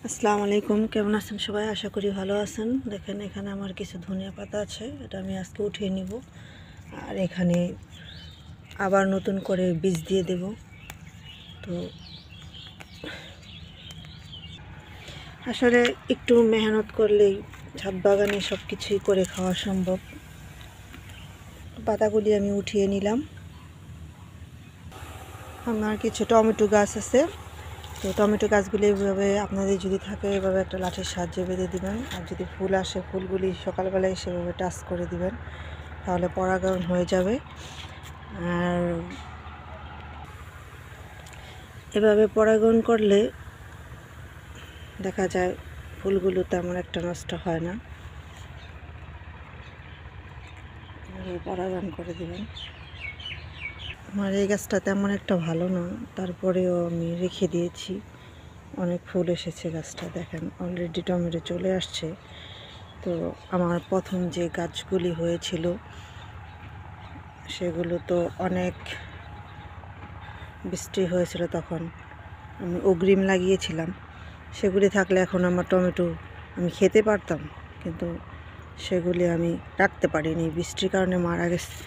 আসসালামু আলাইকুম, কেমন আছেন সবাই? আশা করি ভালো আছেন। দেখেন এখানে আমার কিছু ধনিয়া পাতা আছে, এটা আমি আজকে উঠিয়ে নিব। আর এখানে আবার নতুন করে বীজ দিয়ে দেব। তো আসলে একটু মেহনত করলেই ছাদ বাগানে সব কিছুই করে খাওয়া সম্ভব। পাতাগুলি আমি উঠিয়ে নিলাম। আমার কিছু টমেটো গাছ আছে, তো টমেটো গাছগুলি এভাবে আপনাদের যদি থাকে এভাবে একটা লাঠির সাহায্যে বেঁধে দিবেন। আর যদি ফুল আসে ফুলগুলি সকালবেলায় সেভাবে টাচ করে দিবেন, তাহলে পরাগায়ন হয়ে যাবে। আর এভাবে পরাগায়ন করলে দেখা যায় ফুলগুলো তেমন একটা নষ্ট হয় না। পরাগায়ন করে দিবেন। আমার এই গাছটা তেমন একটা ভালো না, তারপরেও আমি রেখে দিয়েছি। অনেক ফুল এসেছে গাছটা, দেখেন অলরেডি টমেটো চলে আসছে। তো আমার প্রথম যে গাছগুলি হয়েছিল সেগুলো তো অনেক বৃষ্টি হয়েছিল, তখন আমি অগ্রিম লাগিয়েছিলাম। সেগুলি থাকলে এখন আমার টমেটো আমি খেতে পারতাম, কিন্তু সেগুলি আমি রাখতে পারিনি, বৃষ্টির কারণে মারা গেছে।